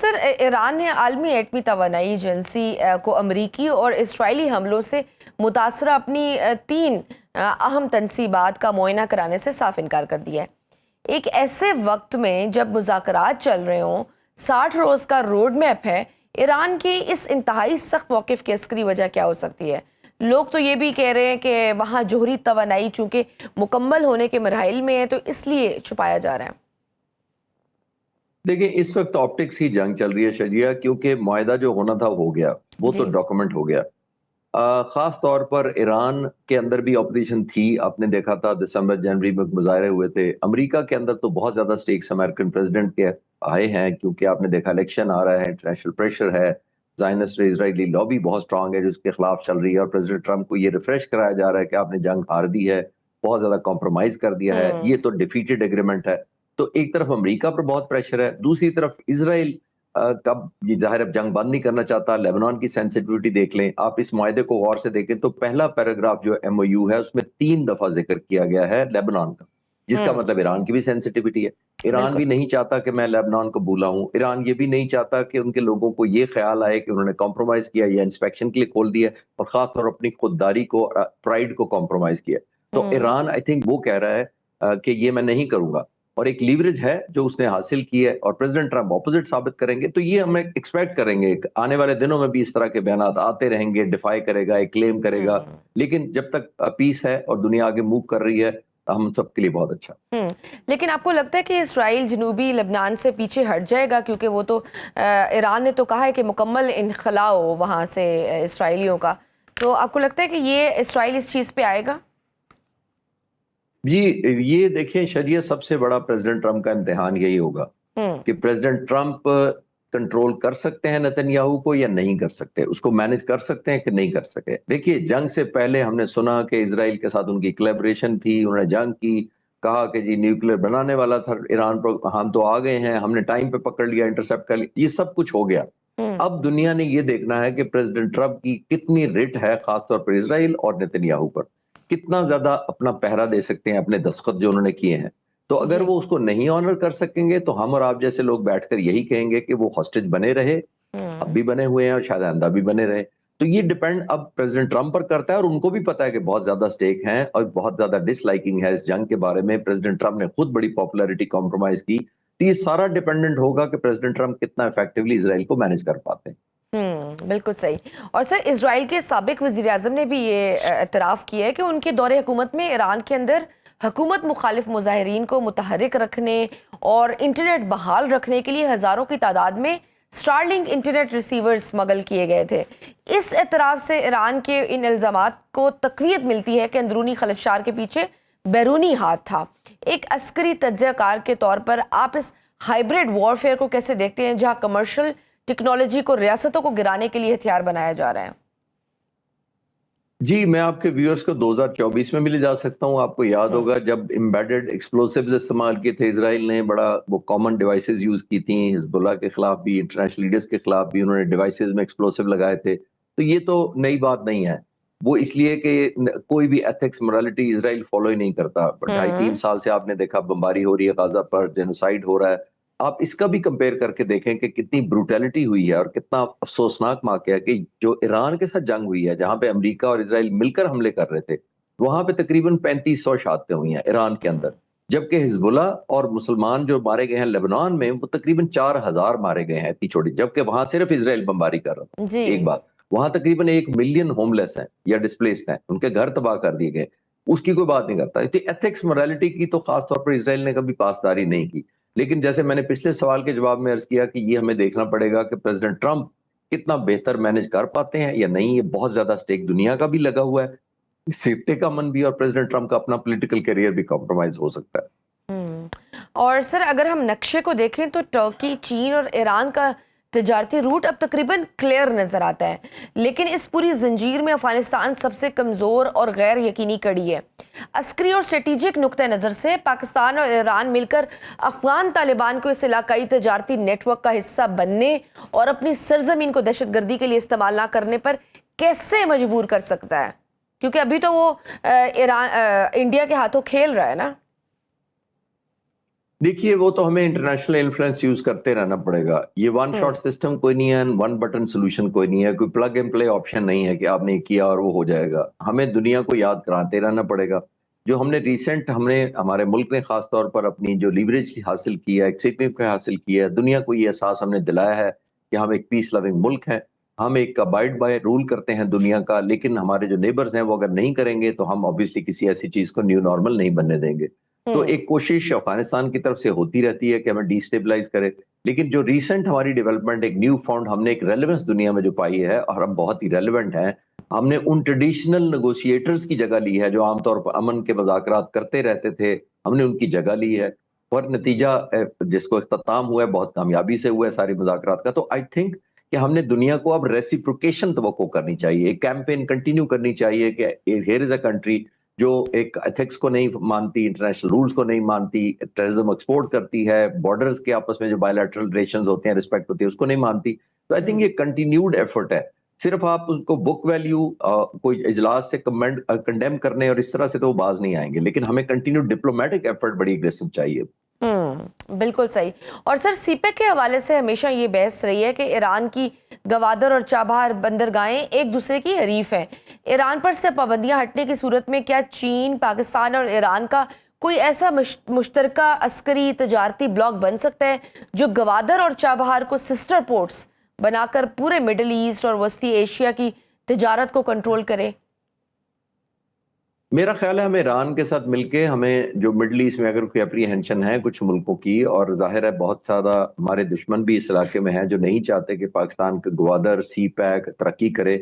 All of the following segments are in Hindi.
सर, ईरान ने आलमी एटमी तवानाई एजेंसी को अमरीकी और इसराइली हमलों से मुतासरा अपनी 3 अहम तनसीबात का मुआयना कराने से साफ इनकार कर दिया है। एक ऐसे वक्त में जब मुज़ाकरात चल रहे हों, 60 रोज़ का रोड मैप है, ईरान की इस इंतहाई सख्त मौक़िफ़ की अस्करी वजह क्या हो सकती है? लोग तो ये भी कह रहे हैं कि वहाँ जोहरी तवानाई चूँकि मुकम्मल होने के मरहल में है तो इसलिए छुपाया जा रहा है। देखिए, इस वक्त ऑप्टिक्स की जंग चल रही है शजिया, क्योंकि मुआहदा जो होना था हो गया, वो तो डॉक्यूमेंट हो गया। खास तौर पर ईरान के अंदर भी ऑपोजिशन थी। आपने देखा था दिसंबर जनवरी में मुजाहरे हुए थे। अमेरिका के अंदर तो बहुत ज्यादा स्टेक्स अमेरिकन प्रेसिडेंट के आए हैं, क्योंकि आपने देखा इलेक्शन आ रहा है, इंटरनेशनल प्रेशर है, ज़ायनिस्ट इजरायली लॉबी बहुत स्ट्रांग है जो उसके खिलाफ चल रही है, और प्रेसिडेंट ट्रंप को ये रिफ्रेश कराया जा रहा है कि आपने जंग हार दी है, बहुत ज्यादा कॉम्प्रोमाइज कर दिया है, ये तो डिफीटेड एग्रीमेंट है। तो एक तरफ अमेरिका पर बहुत प्रेशर है, दूसरी तरफ इसराइल कब ये जाहिर अब जंग बंद नहीं करना चाहता। लेबनान की सेंसिटिविटी देख लें, आप इस मुआहदे को गौर से देखें तो पहला पैराग्राफ जो एमओयू है उसमें 3 दफा जिक्र किया गया है लेबनान का, जिसका मतलब ईरान की भी सेंसिटिविटी है। ईरान भी नहीं चाहता कि मैं लेबनान को भूला हूं। ईरान ये भी नहीं चाहता कि उनके लोगों को ये ख्याल आए कि उन्होंने कॉम्प्रोमाइज किया या इंस्पेक्शन के लिए खोल दिया, और खासतौर अपनी खुददारी को, प्राइड को कॉम्प्रोमाइज किया। तो ईरान आई थिंक वो कह रहा है कि ये मैं नहीं करूंगा, और एक लीवरेज है जो उसने हासिल की है, और प्रेसिडेंट ट्रंप ऑपोजिट साबित करेंगे तो ये हम एक्सपेक्ट करेंगे आने वाले दिनों में भी इस तरह के बयान आते रहेंगे, डिफाई करेगा, एक क्लेम करेगा। लेकिन जब तक पीस है और दुनिया आगे मूव कर रही है, हम सबके लिए बहुत अच्छा। लेकिन आपको लगता है कि इसराइल जनूबी लेबनान से पीछे हट जाएगा, क्योंकि वो तो ईरान ने तो कहा है कि मुकम्मल इनखला हो वहाँ से इसराइलियों का, तो आपको लगता है कि ये इसराइल इस चीज़ पे आएगा? जी, ये देखिए शरियत सबसे बड़ा प्रेसिडेंट ट्रंप का इम्तिहान यही होगा कि प्रेसिडेंट ट्रंप कंट्रोल कर सकते हैं नेतन्याहू को या नहीं कर सकते, उसको मैनेज कर सकते हैं कि नहीं कर सके। देखिए, जंग से पहले हमने सुना कि इसराइल के साथ उनकी कोलैबोरेशन थी, उन्होंने जंग की, कहा कि जी न्यूक्लियर बनाने वाला था ईरान पर, हम तो आ गए हैं, हमने टाइम पे पकड़ लिया, इंटरसेप्ट कर लिया, ये सब कुछ हो गया। अब दुनिया ने ये देखना है कि प्रेसिडेंट ट्रंप की कितनी रिट है, खासतौर पर इसराइल और नेतन्याहू पर, कितना ज्यादा अपना पहरा दे सकते हैं अपने दस्तखत जो उन्होंने किए हैं। तो अगर वो उसको नहीं ऑनर कर सकेंगे तो हम और आप जैसे लोग बैठकर यही कहेंगे कि वो हॉस्टेज बने रहे, अब भी बने हुए हैं और शायद आइंदा भी बने रहे। तो ये डिपेंड अब प्रेसिडेंट ट्रंप पर करता है, और उनको भी पता है कि बहुत ज्यादा स्टेक है और बहुत ज्यादा डिसलाइकिंग है इस जंग के बारे में। प्रेसिडेंट ट्रंप ने खुद बड़ी पॉपुलैरिटी कॉम्प्रोमाइज की, तो ये सारा डिपेंडेंट होगा कि प्रेसिडेंट ट्रंप कितना इफेक्टिवली इसराइल को मैनेज कर पाते हैं। बिल्कुल सही। और सर, इजराइल के साबिक वज़ीर-ए-आज़म ने भी ये एतराफ़ किया है कि उनके दौरे हुकूमत में ईरान के अंदर हुकूमत मुखालिफ मुजाहिरीन को मुतहर्रिक रखने और इंटरनेट बहाल रखने के लिए हज़ारों की तादाद में स्टारलिंक इंटरनेट रिसीवर स्मगल किए गए थे। इस एतराफ़ से ईरान के इन इल्ज़ामात को तक़वियत मिलती है कि अंदरूनी खलफशार के पीछे बैरूनी हाथ था। एक अस्करी तज्ज़ियाकार के तौर पर आप इस हाइब्रिड वॉरफेयर को कैसे देखते हैं, जहाँ कमर्शियल टेक्नोलॉजी को रियासतों को गिराने के लिए हथियार बनाया जा रहा है? जी, मैं आपके व्यूअर्स को 2024 में भी ले जा सकता हूँ। आपको याद होगा जब एम्बेडेड एक्सप्लोसिव्स इस्तेमाल किए थे इसराइल ने, बड़ा वो कॉमन डिवाइसेस यूज की थी, हिजबुल्लाह के खिलाफ भी, इंटरनेशनल लीडर्स के खिलाफ भी उन्होंने डिवाइसेस में एक्सप्लोसिव लगाए थे। तो ये तो नई बात नहीं है। वो इसलिए कि कोई भी एथिक्स मोरालिटी इसराइल फॉलो ही नहीं करता। 2.5-3 साल से आपने देखा बमबारी हो रही है गाजा पर, जेनोसाइड हो रहा है। आप इसका भी कंपेयर करके देखें कि कितनी ब्रूटैलिटी हुई है और कितना अफसोसनाक वाकया है कि जो ईरान के साथ जंग हुई है, जहां पे अमेरिका और इसराइल मिलकर हमले कर रहे थे, वहां पे तकरीबन 3500 शहादतें हुई हैं ईरान के अंदर। जबकि हिजबुल्लाह और मुसलमान जो मारे गए हैं लेबनान में, वो तकरीबन 4000 मारे गए हैं इतनी छोटी, जबकि वहां सिर्फ इसराइल बमबारी कर रहा था। एक बात, वहां तकरीबन 1 मिलियन होमलेस हैं या डिस्प्लेस्ड हैं, उनके घर तबाह कर दिए गए, उसकी कोई बात नहीं करता। एथिक्स मोरालिटी की तो खासतौर पर इसराइल ने कभी पासदारी नहीं की। लेकिन जैसे मैंने पिछले सवाल के जवाब में अर्ज किया कि ये हमें देखना पड़ेगा कि प्रेसिडेंट ट्रंप कितना बेहतर मैनेज कर पाते हैं या नहीं। ये बहुत ज्यादा स्टेक दुनिया का भी लगा हुआ है, सिक्के का मन भी, और प्रेसिडेंट ट्रंप का अपना पॉलिटिकल करियर भी कॉम्प्रोमाइज हो सकता है। और सर, अगर हम नक्शे को देखें तो टर्की, चीन और ईरान का तजारती रूट अब तकरीबन क्लियर नजर आता है, लेकिन इस पूरी जंजीर में अफगानिस्तान सबसे कमजोर और गैर यकीनी कड़ी है। अस्करी और स्ट्रेटेजिक नुक्ते नज़र से पाकिस्तान और ईरान मिलकर अफगान तालिबान को इस इलाकाई तजारती नेटवर्क का हिस्सा बनने और अपनी सरजमीन को दहशतगर्दी के लिए इस्तेमाल ना करने पर कैसे मजबूर कर सकता है? क्योंकि अभी तो वो इंडिया के हाथों खेल रहा है ना। देखिए वो तो हमें इंटरनेशनल इन्फ्लुएंस यूज करते रहना पड़ेगा। ये वन शॉट सिस्टम कोई नहीं है, वन बटन सोल्यूशन कोई नहीं है, कोई प्लग एंड प्ले ऑप्शन नहीं है कि आपने किया और वो हो जाएगा। हमें दुनिया को याद कराते रहना पड़ेगा। जो हमने हमारे मुल्क ने खास तौर पर अपनी जो लीवरेज हासिल की है, एक सिग्निफिकेंस हासिल की है, दुनिया को ये एहसास हमने दिलाया है कि हम एक पीस लविंग मुल्क हैं। हम एक अबाइड बाय रूल करते हैं दुनिया का, लेकिन हमारे जो नेबर्स हैं वो अगर नहीं करेंगे तो हम ऑब्वियसली किसी ऐसी चीज को न्यू नॉर्मल नहीं बनने देंगे। तो हम्म। एक कोशिश अफगानिस्तान की तरफ से होती रहती है कि हमें डिस्टेबलाइज करे, लेकिन जो रीसेंट हमारी डेवलपमेंट, एक न्यू फाउंड हमने एक रेलेवेंस दुनिया में जो पाई है और हम बहुत ही रेलेवेंट हैं। हमने उन ट्रेडिशनल नेगोशिएटर्स की जगह ली है जो आमतौर पर अमन के मुज़ाकरात करते रहते थे, हमने उनकी जगह ली है। और नतीजा जिसको इख्तिताम हुआ है बहुत कामयाबी से हुआ है सारी मुज़ाकरात का। तो आई थिंक कि हमने दुनिया को अब रेसिप्रोकेशन तवक्को करनी चाहिए, एक कैंपेन कंटिन्यू करनी चाहिए कि हियर इज अ कंट्री जो एक एथिक्स को नहीं मानती, इंटरनेशनल रूल्स को नहीं मानती, टेररिज्म एक्सपोर्ट करती है, बॉर्डर्स के आपस में जो बायलैटरल रिलेशंस होते हैं, रिस्पेक्ट होती है, उसको नहीं मानती। तो आई थिंक ये कंटिन्यूड एफर्ट है। सिर्फ आप उसको बुक वैल्यू कोई इजलास से कमेंट कंडेम करने और इस तरह से तो वो बाज नहीं आएंगे, लेकिन हमें कंटिन्यू डिप्लोमेटिक एफर्ट बड़ी एग्रेसिव चाहिए। बिल्कुल सही। और सर सीपेक के हवाले से हमेशा ये बहस रही है कि ईरान की गवादर और चाबहार बंदरगाहें एक दूसरे की हरीफ हैं। ईरान पर से पाबंदियां हटने की सूरत में क्या चीन, पाकिस्तान और ईरान का कोई ऐसा मुश्तरका अस्करी तजारती ब्लॉक बन सकता है जो गवादर और चाबहार को सिस्टर पोर्ट्स बनाकर पूरे मिडिल ईस्ट और वस्ती एशिया की तिजारत को कंट्रोल करे? मेरा ख्याल है हमें ईरान के साथ मिलके, हमें जो मिडल ईस्ट में अगर कोई अप्रीहेंशन है कुछ मुल्कों की, और जाहिर है बहुत सारा हमारे दुश्मन भी इस इलाके में हैं जो नहीं चाहते कि पाकिस्तान के ग्वादर सी पैक तरक्की करे,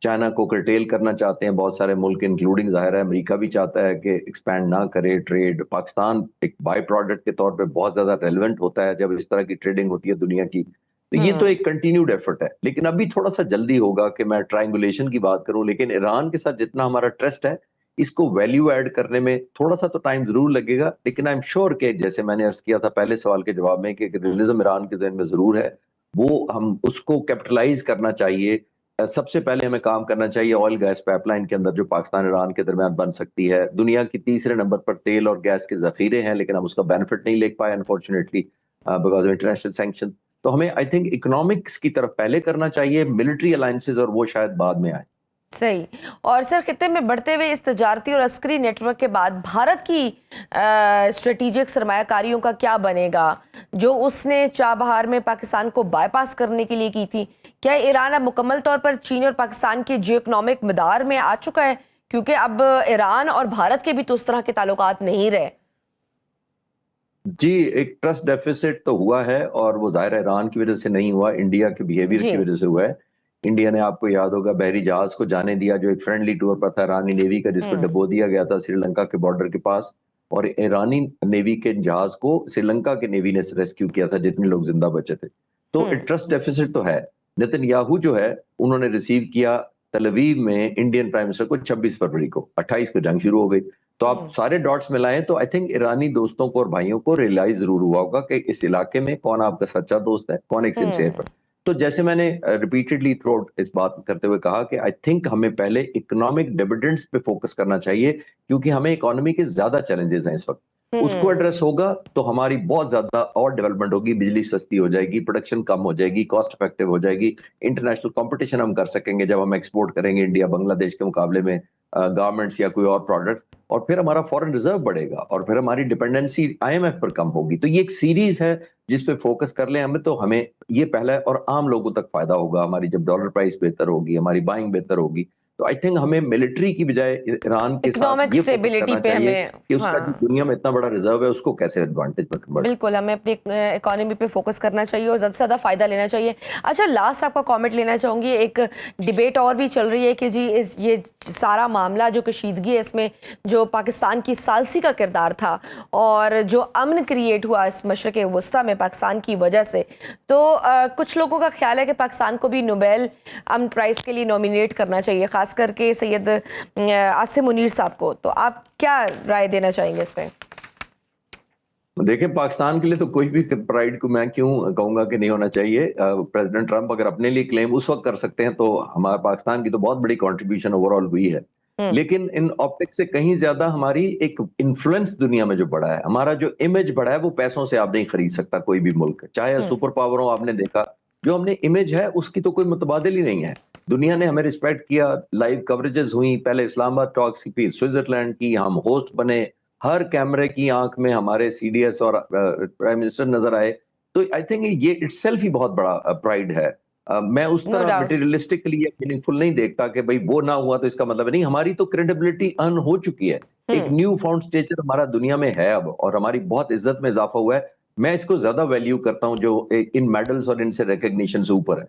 चाइना को कर्टेल करना चाहते हैं बहुत सारे मुल्क, इंक्लूडिंग जाहिर है अमेरिका भी चाहता है कि एक्सपैंड ना करे ट्रेड। पाकिस्तान एक बाई प्रोडक्ट के तौर पे बहुत ज्यादा रेलिवेंट होता है जब इस तरह की ट्रेडिंग होती है दुनिया की। तो ये तो एक कंटिन्यूड एफर्ट है, लेकिन अभी थोड़ा सा जल्दी होगा कि मैं ट्रायंगुलेशन की बात करूं, लेकिन ईरान के साथ जितना हमारा ट्रस्ट है इसको वैल्यू ऐड करने में थोड़ा सा तो टाइम जरूर लगेगा, लेकिन आई एम श्योर कि जैसे मैंने अर्ज किया था पहले सवाल के जवाब में कि रियलिज्म ईरान के जहन में जरूर है, वो हम उसको कैपिटलाइज करना चाहिए। सबसे पहले हमें काम करना चाहिए ऑयल गैस पाइपलाइन के अंदर जो पाकिस्तान ईरान के दरमियान बन सकती है। दुनिया की तीसरे नंबर पर तेल और गैस के जखीरे हैं, लेकिन हम उसका बेनिफिट नहीं ले पाए unfortunately because of international sanction. तो हमें आई थिंक इकोनॉमिक्स की तरफ पहले करना चाहिए, मिलिट्री अलायंसेज और वो शायद बाद में आए। सही। और सर खित्ते में बढ़ते हुए इस तजारती और अस्करी नेटवर्क के बाद भारत की स्ट्रेटेजिक सरमायाकारियों का क्या बनेगा जो उसने चाबहार में पाकिस्तान को बाईपास करने के लिए की थी? क्या ईरान अब मुकम्मल तौर पर चीन और पाकिस्तान के जियो इकोनॉमिक मदार में आ चुका है? क्योंकि अब ईरान और भारत के भी तो उस तरह के ताल्लुकात नहीं रहे। जी, एक ट्रस्ट डेफिसिट तो हुआ है, और वो जाहिर है ईरान की वजह से नहीं हुआ, इंडिया के बिहेवियर जी। की वजह से हुआ है। इंडिया ने, आपको याद होगा, बहरी जहाज को जाने दिया जो एक फ्रेंडली टूर पर था ईरानी नेवी का, जिसको डुबो दिया गया था श्रीलंका के बॉर्डर के पास, और ईरानी नेवी के जहाज को श्रीलंका के नेवी ने रेस्क्यू किया था जितने लोग जिंदा बचे थे। तो एक ट्रस्ट डेफिसिट तो है। नेतन्याहू जो है उन्होंने रिसीव किया तल अवीव में इंडियन प्राइम मिनिस्टर को 26 फरवरी को, 28 को जंग शुरू हो गई। तो आप सारे डॉट्स मिलाएं तो आई थिंक ईरानी दोस्तों को और भाइयों को रियलाइज जरूर हुआ होगा कि इस इलाके में कौन आपका सच्चा दोस्त है, कौन एक सिंसियर है। तो जैसे मैंने रिपीटेडली थ्रू इस बात करते हुए कहा कि आई थिंक हमें पहले इकोनॉमिक डिविडेंड्स पे फोकस करना चाहिए, क्योंकि हमें इकोनॉमी के ज्यादा चैलेंजेस हैं इस वक्त। उसको एड्रेस होगा तो हमारी बहुत ज्यादा और डेवलपमेंट होगी, बिजली सस्ती हो जाएगी, प्रोडक्शन कम हो जाएगी, कॉस्ट इफेक्टिव हो जाएगी, इंटरनेशनल कंपटीशन हम कर सकेंगे जब हम एक्सपोर्ट करेंगे इंडिया बांग्लादेश के मुकाबले में गारमेंट्स या कोई और प्रोडक्ट, और फिर हमारा फॉरेन रिजर्व बढ़ेगा, और फिर हमारी डिपेंडेंसी आईएमएफ पर कम होगी। तो ये एक सीरीज है जिस पे फोकस कर लें हमें, तो हमें ये पहला है, और आम लोगों तक फायदा होगा हमारी, जब डॉलर प्राइस बेहतर होगी, हमारी बाइंग बेहतर होगी। तो आई थिंक हमें मिलिट्री की बजाय ईरान के साथ इकोनॉमिक ये फोकस स्टेबिलिटी करना पे चाहिए हमें, कि उसका जो हाँ दुनिया में इतना बड़ा रिजर्व है उसको कैसे एडवांटेज में कन्वर्ट। बिल्कुल, हमें अपनी इकोनॉमी पे फोकस करना चाहिए और ज़्यादा से ज़्यादा फ़ायदा लेना चाहिए। अच्छा, लास्ट आपका कमेंट लेना चाहूँगी। एक डिबेट और भी चल रही है कि जी ये सारा मामला जो कशीदगी है इसमें जो पाकिस्तान की सालसी का किरदार था और जो अमन क्रिएट हुआ इस मशरक़ वस्ता में पाकिस्तान की वजह से, तो कुछ लोगों का ख्याल है कि पाकिस्तान को भी नोबेल अमन प्राइज़ के लिए नॉमिनेट करना चाहिए, ख़ास करके सैयद आसिम मुनीर साहब को। तो आप क्या राय देना चाहेंगे इस पर? देखिए, पाकिस्तान के लिए तो कोई भी प्राइड को मैं क्यों कहूंगा कि नहीं होना चाहिए। प्रेसिडेंट ट्रंप अगर अपने लिए क्लेम उस वक्त कर सकते हैं तो हमारे पाकिस्तान की तो बहुत बड़ी कंट्रीब्यूशन ओवरऑल हुई है। लेकिन इन ऑप्टिक्स से कहीं ज्यादा हमारी एक इन्फ्लुएंस दुनिया में जो बढ़ा है, हमारा जो इमेज बढ़ा है, वो पैसों से आप नहीं खरीद सकता कोई भी मुल्क, चाहे सुपर पावर हो। आपने देखा जो हमने इमेज है उसकी तो कोई मुतबादिल ही नहीं है। दुनिया ने हमें रिस्पेक्ट किया, लाइव कवरेजेस हुई, पहले इस्लामाबाद टॉक्स की, फिर स्विट्जरलैंड की, हम होस्ट बने, हर कैमरे की आंख में हमारे सीडीएस और प्राइम मिनिस्टर नजर आए। तो आई थिंक ये इटसेल्फ ही बहुत बड़ा प्राइड है। मैं उस नो तरह डाउट। मटेरियलिस्टिकली या मीनिंगफुल नहीं देखता कि भाई वो ना हुआ तो इसका मतलब नहीं, हमारी तो क्रेडिबिलिटी अर्न हो चुकी है। एक न्यू फाउंड स्टेचर हमारा दुनिया में है अब, और हमारी बहुत इज्जत में इजाफा हुआ है। मैं इसको ज्यादा वैल्यू करता हूं जो इन मेडल्स और इनसे रिकग्निशन से ऊपर है।